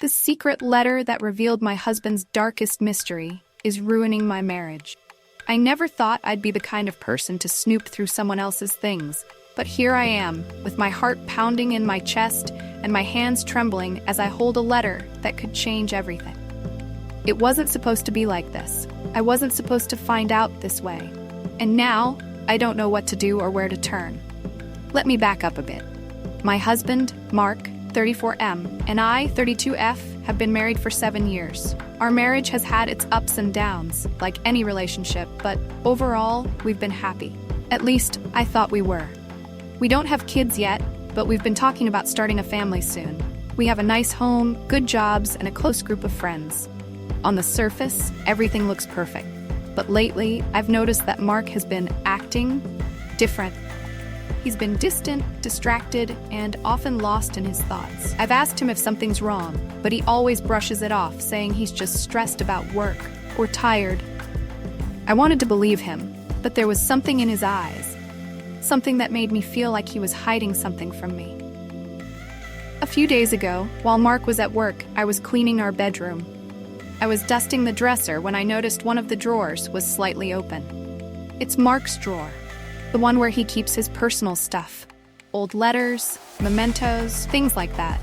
The secret letter that revealed my husband's darkest mystery is ruining my marriage. I never thought I'd be the kind of person to snoop through someone else's things, but here I am, with my heart pounding in my chest and my hands trembling as I hold a letter that could change everything. It wasn't supposed to be like this. I wasn't supposed to find out this way. And now, I don't know what to do or where to turn. Let me back up a bit. My husband, Mark, 34M, and I, 32F, have been married for 7 years. Our marriage has had its ups and downs, like any relationship, but overall, we've been happy. At least, I thought we were. We don't have kids yet, but we've been talking about starting a family soon. We have a nice home, good jobs, and a close group of friends. On the surface, everything looks perfect. But lately, I've noticed that Mark has been acting different. He's been distant, distracted, and often lost in his thoughts. I've asked him if something's wrong, but he always brushes it off, saying he's just stressed about work or tired. I wanted to believe him, but there was something in his eyes, something that made me feel like he was hiding something from me. A few days ago, while Mark was at work, I was cleaning our bedroom. I was dusting the dresser when I noticed one of the drawers was slightly open. It's Mark's drawer. The one where he keeps his personal stuff. Old letters, mementos, things like that.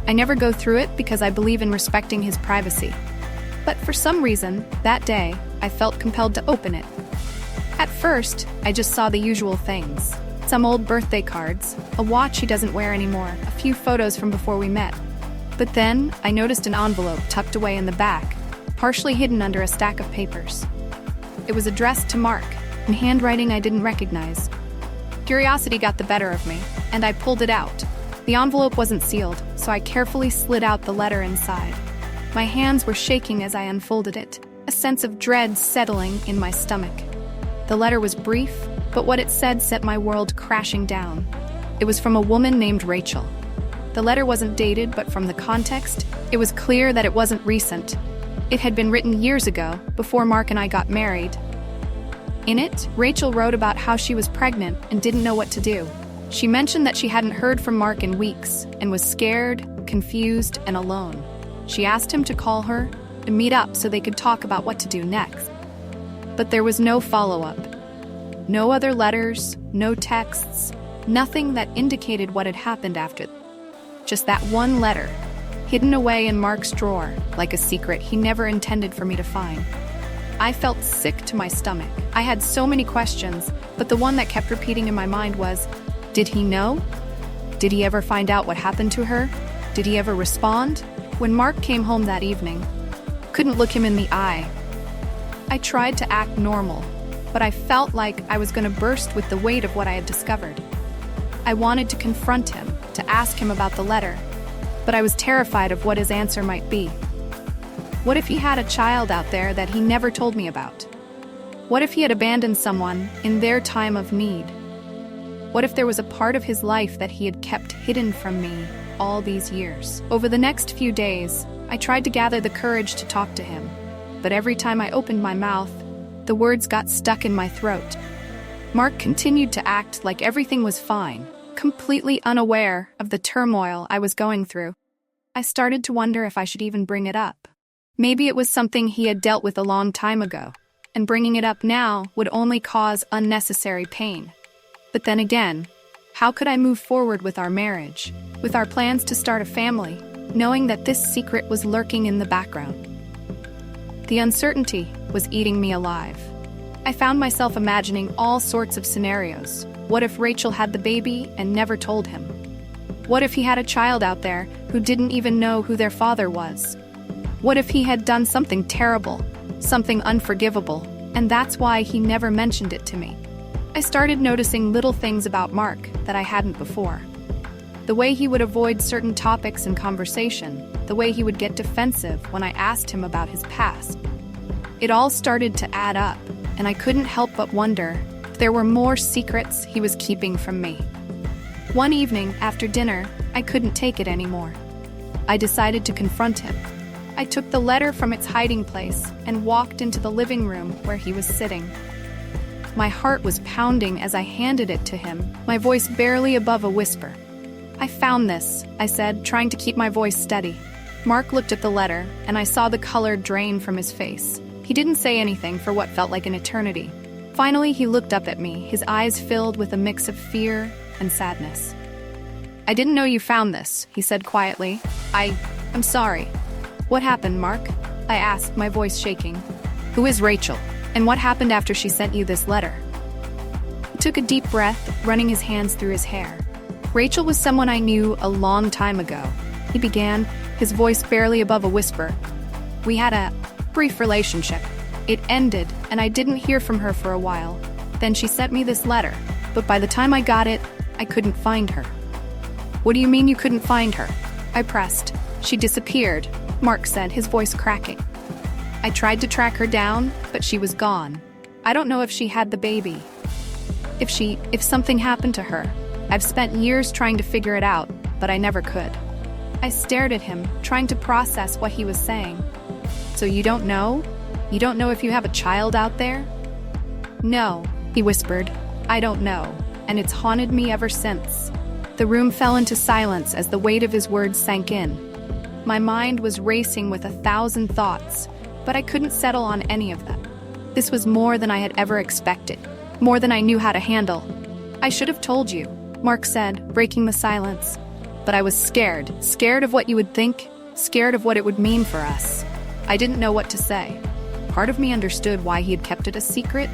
I never go through it because I believe in respecting his privacy. But for some reason, that day, I felt compelled to open it. At first, I just saw the usual things. Some old birthday cards, a watch he doesn't wear anymore, a few photos from before we met. But then, I noticed an envelope tucked away in the back, partially hidden under a stack of papers. It was addressed to Mark, in handwriting I didn't recognize. Curiosity got the better of me, and I pulled it out. The envelope wasn't sealed, so I carefully slid out the letter inside. My hands were shaking as I unfolded it, a sense of dread settling in my stomach. The letter was brief, but what it said set my world crashing down. It was from a woman named Rachel. The letter wasn't dated, but from the context, it was clear that it wasn't recent. It had been written years ago, before Mark and I got married. In it, Rachel wrote about how she was pregnant and didn't know what to do. She mentioned that she hadn't heard from Mark in weeks and was scared, confused, and alone. She asked him to call her and meet up so they could talk about what to do next. But there was no follow-up. No other letters, no texts, nothing that indicated what had happened after. Just that one letter, hidden away in Mark's drawer, like a secret he never intended for me to find. I felt sick to my stomach. I had so many questions, but the one that kept repeating in my mind was, did he know? Did he ever find out what happened to her? Did he ever respond? When Mark came home that evening, couldn't look him in the eye. I tried to act normal, but I felt like I was going to burst with the weight of what I had discovered. I wanted to confront him, to ask him about the letter, but I was terrified of what his answer might be. What if he had a child out there that he never told me about? What if he had abandoned someone in their time of need? What if there was a part of his life that he had kept hidden from me all these years? Over the next few days, I tried to gather the courage to talk to him, but every time I opened my mouth, the words got stuck in my throat. Mark continued to act like everything was fine, completely unaware of the turmoil I was going through. I started to wonder if I should even bring it up. Maybe it was something he had dealt with a long time ago, and bringing it up now would only cause unnecessary pain. But then again, how could I move forward with our marriage, with our plans to start a family, knowing that this secret was lurking in the background? The uncertainty was eating me alive. I found myself imagining all sorts of scenarios. What if Rachel had the baby and never told him? What if he had a child out there who didn't even know who their father was? What if he had done something terrible, something unforgivable, and that's why he never mentioned it to me? I started noticing little things about Mark that I hadn't before. The way he would avoid certain topics in conversation, the way he would get defensive when I asked him about his past. It all started to add up, and I couldn't help but wonder if there were more secrets he was keeping from me. One evening, after dinner, I couldn't take it anymore. I decided to confront him. I took the letter from its hiding place and walked into the living room where he was sitting. My heart was pounding as I handed it to him, my voice barely above a whisper. "I found this," I said, trying to keep my voice steady. Mark looked at the letter, and I saw the color drain from his face. He didn't say anything for what felt like an eternity. Finally, he looked up at me, his eyes filled with a mix of fear and sadness. "I didn't know you found this," he said quietly. I'm sorry." "What happened, Mark?" I asked, my voice shaking. "Who is Rachel? And what happened after she sent you this letter?" He took a deep breath, running his hands through his hair. "Rachel was someone I knew a long time ago," he began, his voice barely above a whisper. "We had a brief relationship. It ended, and I didn't hear from her for a while. Then she sent me this letter, but by the time I got it, I couldn't find her." "What do you mean you couldn't find her?" I pressed. "She disappeared," Mark said, his voice cracking. "I tried to track her down, but she was gone. I don't know if she had the baby. If something happened to her. I've spent years trying to figure it out, but I never could." I stared at him, trying to process what he was saying. "So you don't know? You don't know if you have a child out there?" "No," he whispered. "I don't know, and it's haunted me ever since." The room fell into silence as the weight of his words sank in. My mind was racing with 1,000 thoughts, but I couldn't settle on any of them. This was more than I had ever expected, more than I knew how to handle. "I should have told you," Mark said, breaking the silence. "But I was scared of what you would think, scared of what it would mean for us." I didn't know what to say. Part of me understood why he had kept it a secret,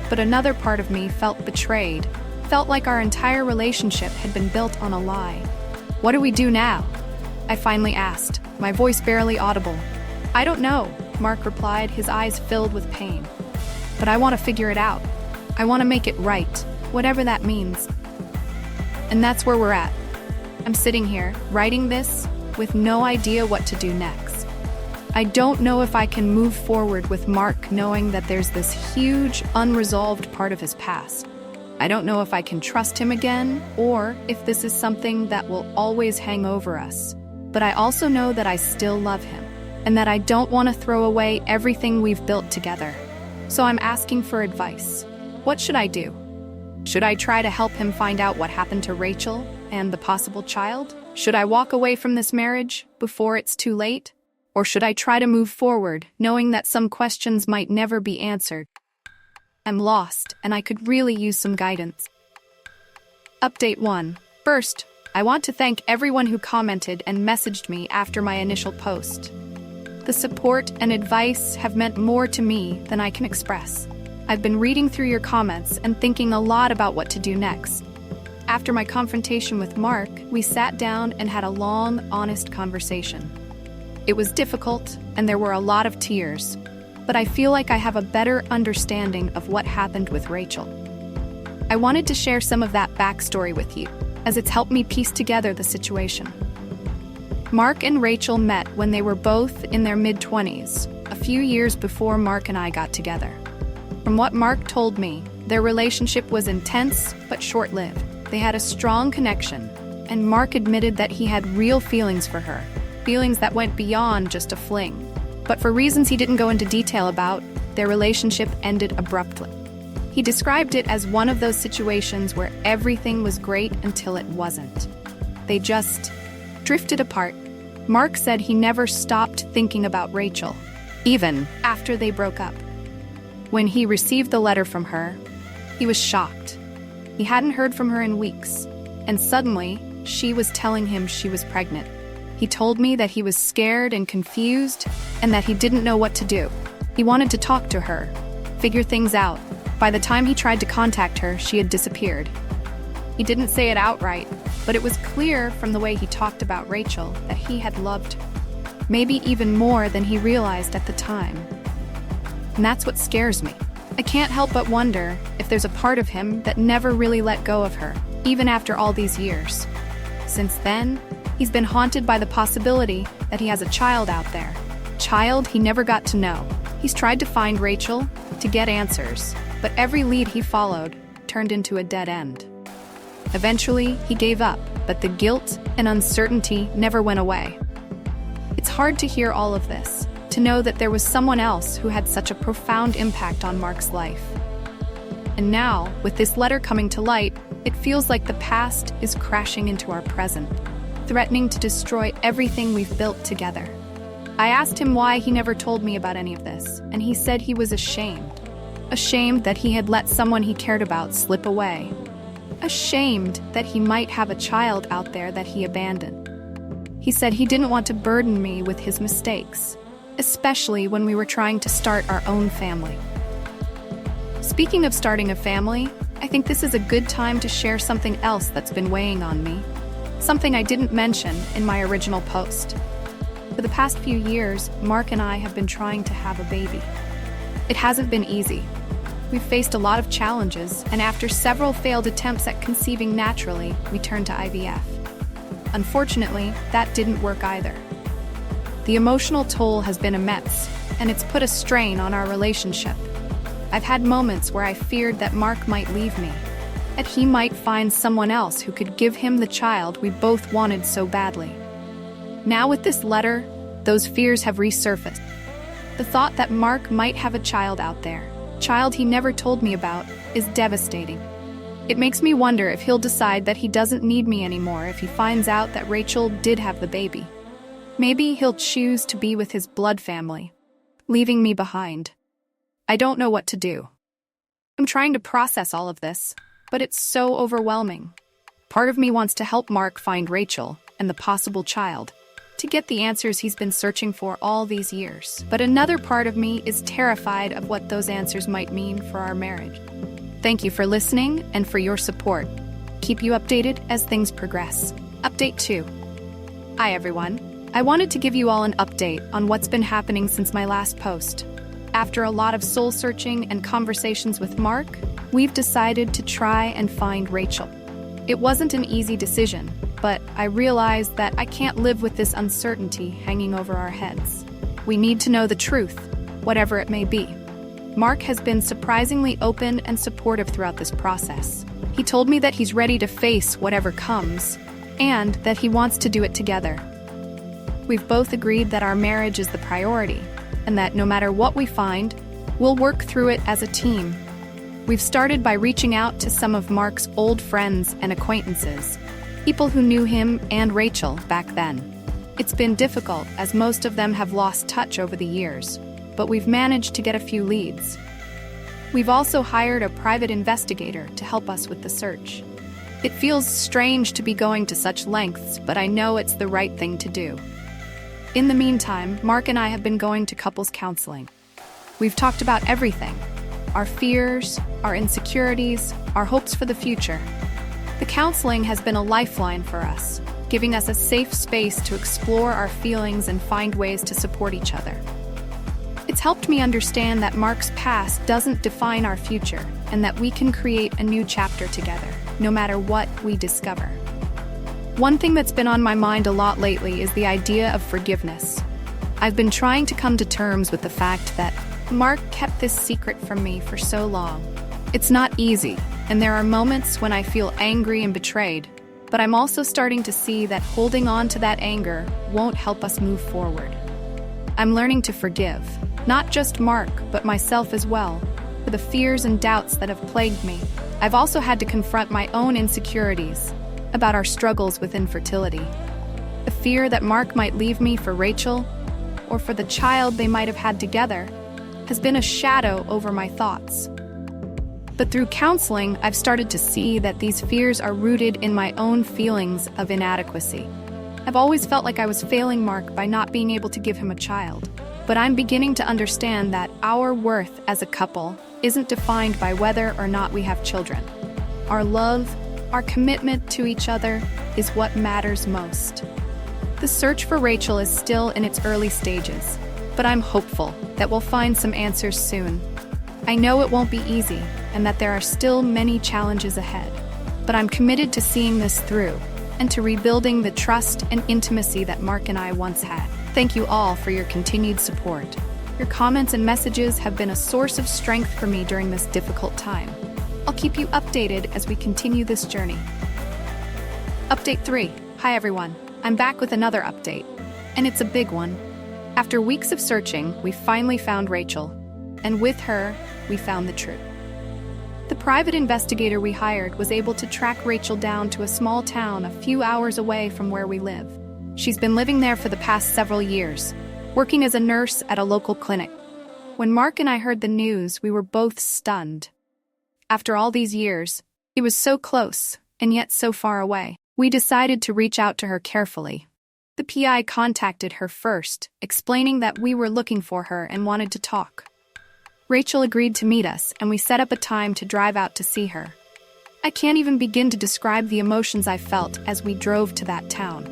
but another part of me felt betrayed, felt like our entire relationship had been built on a lie. "What do we do now?" I finally asked, my voice barely audible. "I don't know," Mark replied, his eyes filled with pain. "But I want to figure it out. I want to make it right, whatever that means." And that's where we're at. I'm sitting here, writing this, with no idea what to do next. I don't know if I can move forward with Mark knowing that there's this huge, unresolved part of his past. I don't know if I can trust him again, or if this is something that will always hang over us. But I also know that I still love him, and that I don't want to throw away everything we've built together. So I'm asking for advice. What should I do? Should I try to help him find out what happened to Rachel and the possible child? Should I walk away from this marriage before it's too late? Or should I try to move forward, knowing that some questions might never be answered? I'm lost, and I could really use some guidance. Update 1. First, I want to thank everyone who commented and messaged me after my initial post. The support and advice have meant more to me than I can express. I've been reading through your comments and thinking a lot about what to do next. After my confrontation with Mark, we sat down and had a long, honest conversation. It was difficult, and there were a lot of tears, but I feel like I have a better understanding of what happened with Rachel. I wanted to share some of that backstory with you, as it's helped me piece together the situation. Mark and Rachel met when they were both in their mid-20s, a few years before Mark and I got together. From what Mark told me, their relationship was intense but short-lived. They had a strong connection, and Mark admitted that he had real feelings for her, feelings that went beyond just a fling. But for reasons he didn't go into detail about, their relationship ended abruptly. He described it as one of those situations where everything was great until it wasn't. They just drifted apart. Mark said he never stopped thinking about Rachel, even after they broke up. When he received the letter from her, he was shocked. He hadn't heard from her in weeks, and suddenly, she was telling him she was pregnant. He told me that he was scared and confused, and that he didn't know what to do. He wanted to talk to her, figure things out. By the time he tried to contact her, she had disappeared. He didn't say it outright, but it was clear from the way he talked about Rachel that he had loved her, maybe even more than he realized at the time. And that's what scares me. I can't help but wonder if there's a part of him that never really let go of her, even after all these years. Since then, he's been haunted by the possibility that he has a child out there. Child he never got to know. He's tried to find Rachel, to get answers, but every lead he followed turned into a dead end. Eventually, he gave up, but the guilt and uncertainty never went away. It's hard to hear all of this, to know that there was someone else who had such a profound impact on Mark's life. And now, with this letter coming to light, it feels like the past is crashing into our present. threatening to destroy everything we've built together. I asked him why he never told me about any of this, and he said he was ashamed. Ashamed that he had let someone he cared about slip away. Ashamed that he might have a child out there that he abandoned. He said he didn't want to burden me with his mistakes, especially when we were trying to start our own family. Speaking of starting a family, I think this is a good time to share something else that's been weighing on me. Something I didn't mention in my original post. For the past few years, Mark and I have been trying to have a baby. It hasn't been easy. We've faced a lot of challenges, and after several failed attempts at conceiving naturally, we turned to IVF. Unfortunately, that didn't work either. The emotional toll has been immense, and it's put a strain on our relationship. I've had moments where I feared that Mark might leave me, that he might find someone else who could give him the child we both wanted so badly. Now with this letter, those fears have resurfaced. The thought that Mark might have a child out there, child he never told me about, is devastating. It makes me wonder if he'll decide that he doesn't need me anymore if he finds out that Rachel did have the baby. Maybe he'll choose to be with his blood family, leaving me behind. I don't know what to do. I'm trying to process all of this, but it's so overwhelming. Part of me wants to help Mark find Rachel and the possible child, to get the answers he's been searching for all these years. But another part of me is terrified of what those answers might mean for our marriage. Thank you for listening and for your support. Keep you updated as things progress. Update 2. Hi everyone. I wanted to give you all an update on what's been happening since my last post. After a lot of soul-searching and conversations with Mark, we've decided to try and find Rachel. It wasn't an easy decision, but I realized that I can't live with this uncertainty hanging over our heads. We need to know the truth, whatever it may be. Mark has been surprisingly open and supportive throughout this process. He told me that he's ready to face whatever comes, and that he wants to do it together. We've both agreed that our marriage is the priority, and that no matter what we find, we'll work through it as a team. We've started by reaching out to some of Mark's old friends and acquaintances, people who knew him and Rachel back then. It's been difficult as most of them have lost touch over the years, but we've managed to get a few leads. We've also hired a private investigator to help us with the search. It feels strange to be going to such lengths, but I know it's the right thing to do. In the meantime, Mark and I have been going to couples counseling. We've talked about everything: our fears, our insecurities, our hopes for the future. The counseling has been a lifeline for us, giving us a safe space to explore our feelings and find ways to support each other. It's helped me understand that Mark's past doesn't define our future, and that we can create a new chapter together, no matter what we discover. One thing that's been on my mind a lot lately is the idea of forgiveness. I've been trying to come to terms with the fact that Mark kept this secret from me for so long. It's not easy, and there are moments when I feel angry and betrayed, but I'm also starting to see that holding on to that anger won't help us move forward. I'm learning to forgive, not just Mark, but myself as well, for the fears and doubts that have plagued me. I've also had to confront my own insecurities about our struggles with infertility. The fear that Mark might leave me for Rachel, or for the child they might have had together, has been a shadow over my thoughts. But through counseling, I've started to see that these fears are rooted in my own feelings of inadequacy. I've always felt like I was failing Mark by not being able to give him a child. But I'm beginning to understand that our worth as a couple isn't defined by whether or not we have children. Our love, our commitment to each other is what matters most. The search for Rachel is still in its early stages, but I'm hopeful that we'll find some answers soon. I know it won't be easy and that there are still many challenges ahead, but I'm committed to seeing this through and to rebuilding the trust and intimacy that Mark and I once had. Thank you all for your continued support. Your comments and messages have been a source of strength for me during this difficult time. I'll keep you updated as we continue this journey. Update 3. Hi everyone. I'm back with another update, and it's a big one. After weeks of searching, we finally found Rachel, and with her, we found the truth. The private investigator we hired was able to track Rachel down to a small town a few hours away from where we live. She's been living there for the past several years, working as a nurse at a local clinic. When Mark and I heard the news, we were both stunned. After all these years, he was so close, and yet so far away. We decided to reach out to her carefully. The PI contacted her first, explaining that we were looking for her and wanted to talk. Rachel agreed to meet us, and we set up a time to drive out to see her. I can't even begin to describe the emotions I felt as we drove to that town.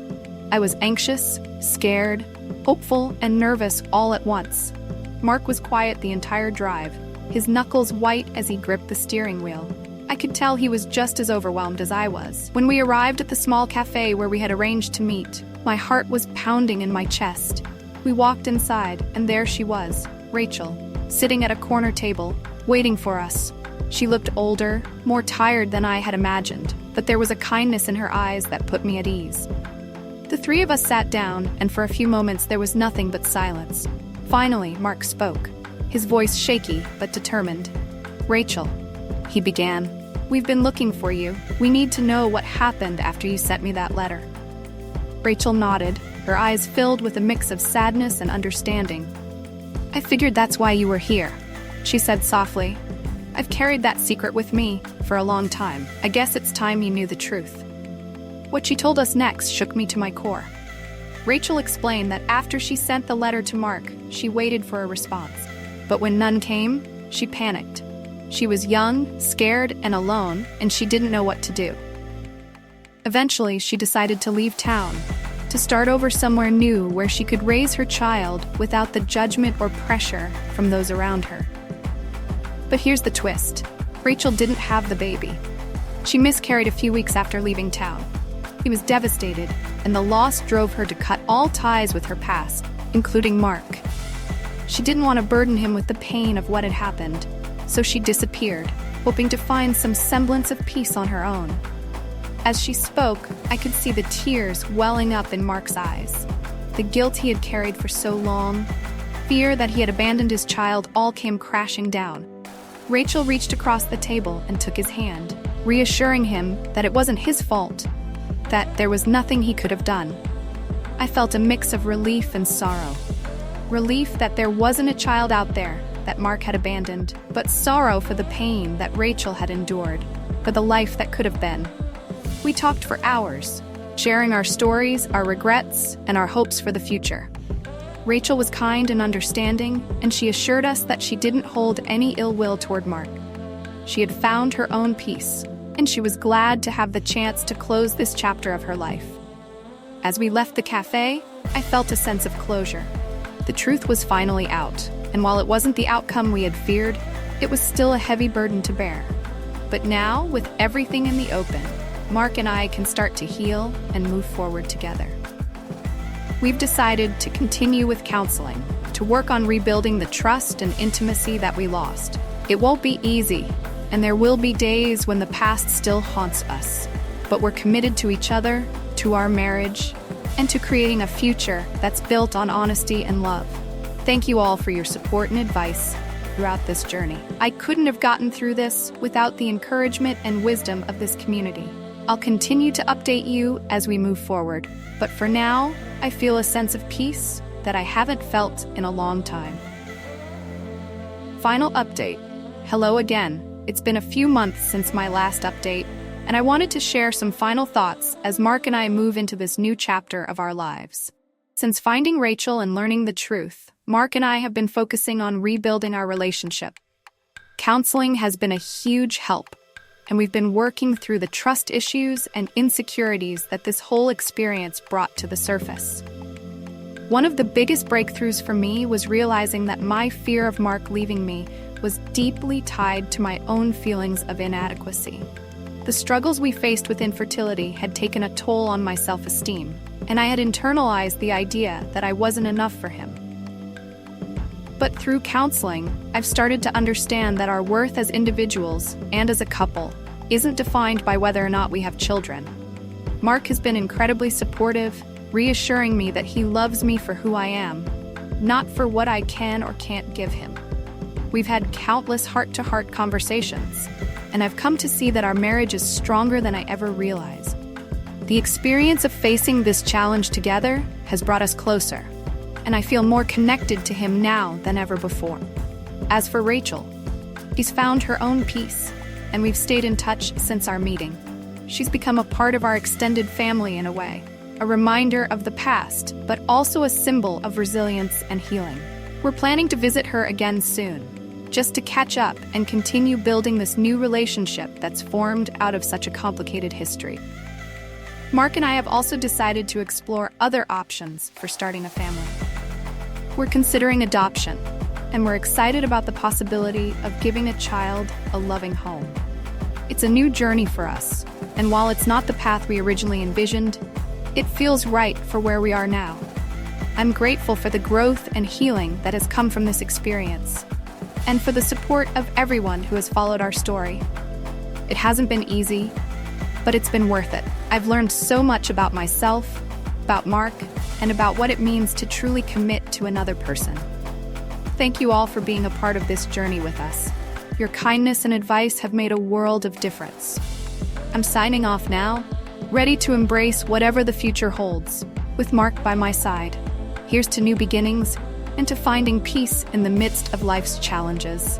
I was anxious, scared, hopeful, and nervous all at once. Mark was quiet the entire drive, his knuckles white as he gripped the steering wheel. I could tell he was just as overwhelmed as I was. When we arrived at the small cafe where we had arranged to meet, my heart was pounding in my chest. We walked inside, and there she was, Rachel, sitting at a corner table, waiting for us. She looked older, more tired than I had imagined, but there was a kindness in her eyes that put me at ease. The three of us sat down, and for a few moments there was nothing but silence. Finally, Mark spoke, his voice shaky but determined. "Rachel," he began, "we've been looking for you. We need to know what happened after you sent me that letter." Rachel nodded, her eyes filled with a mix of sadness and understanding. "I figured that's why you were here," she said softly. "I've carried that secret with me for a long time. I guess it's time you knew the truth." What she told us next shook me to my core. Rachel explained that after she sent the letter to Mark, she waited for a response. But when none came, she panicked. She was young, scared, and alone, and she didn't know what to do. Eventually, she decided to leave town, to start over somewhere new where she could raise her child without the judgment or pressure from those around her. But here's the twist. Rachel didn't have the baby. She miscarried a few weeks after leaving town. He was devastated, and the loss drove her to cut all ties with her past, including Mark. She didn't want to burden him with the pain of what had happened, so she disappeared, hoping to find some semblance of peace on her own. As she spoke, I could see the tears welling up in Mark's eyes. The guilt he had carried for so long, fear that he had abandoned his child, all came crashing down. Rachel reached across the table and took his hand, reassuring him that it wasn't his fault, that there was nothing he could have done. I felt a mix of relief and sorrow. Relief that there wasn't a child out there that Mark had abandoned, but sorrow for the pain that Rachel had endured, for the life that could have been. We talked for hours, sharing our stories, our regrets, and our hopes for the future. Rachel was kind and understanding, and she assured us that she didn't hold any ill will toward Mark. She had found her own peace, and she was glad to have the chance to close this chapter of her life. As we left the cafe, I felt a sense of closure. The truth was finally out, and while it wasn't the outcome we had feared, it was still a heavy burden to bear. But now, with everything in the open, Mark and I can start to heal and move forward together. We've decided to continue with counseling, to work on rebuilding the trust and intimacy that we lost. It won't be easy, and there will be days when the past still haunts us. But we're committed to each other, to our marriage, and to creating a future that's built on honesty and love. Thank you all for your support and advice throughout this journey. I couldn't have gotten through this without the encouragement and wisdom of this community. I'll continue to update you as we move forward, but for now, I feel a sense of peace that I haven't felt in a long time. Final update. Hello again. It's been a few months since my last update, and I wanted to share some final thoughts as Mark and I move into this new chapter of our lives. Since finding Rachel and learning the truth, Mark and I have been focusing on rebuilding our relationship. Counseling has been a huge help, and we've been working through the trust issues and insecurities that this whole experience brought to the surface. One of the biggest breakthroughs for me was realizing that my fear of Mark leaving me was deeply tied to my own feelings of inadequacy. The struggles we faced with infertility had taken a toll on my self-esteem, and I had internalized the idea that I wasn't enough for him. But through counseling, I've started to understand that our worth as individuals and as a couple isn't defined by whether or not we have children. Mark has been incredibly supportive, reassuring me that he loves me for who I am, not for what I can or can't give him. We've had countless heart-to-heart conversations, and I've come to see that our marriage is stronger than I ever realized. The experience of facing this challenge together has brought us closer, and I feel more connected to him now than ever before. As for Rachel, she's found her own peace, and we've stayed in touch since our meeting. She's become a part of our extended family in a way, a reminder of the past, but also a symbol of resilience and healing. We're planning to visit her again soon, just to catch up and continue building this new relationship that's formed out of such a complicated history. Mark and I have also decided to explore other options for starting a family. We're considering adoption, and we're excited about the possibility of giving a child a loving home. It's a new journey for us, and while it's not the path we originally envisioned, it feels right for where we are now. I'm grateful for the growth and healing that has come from this experience, and for the support of everyone who has followed our story. It hasn't been easy, but it's been worth it. I've learned so much about myself, about Mark, and about what it means to truly commit to another person. Thank you all for being a part of this journey with us. Your kindness and advice have made a world of difference. I'm signing off now, ready to embrace whatever the future holds, with Mark by my side. Here's to new beginnings and to finding peace in the midst of life's challenges.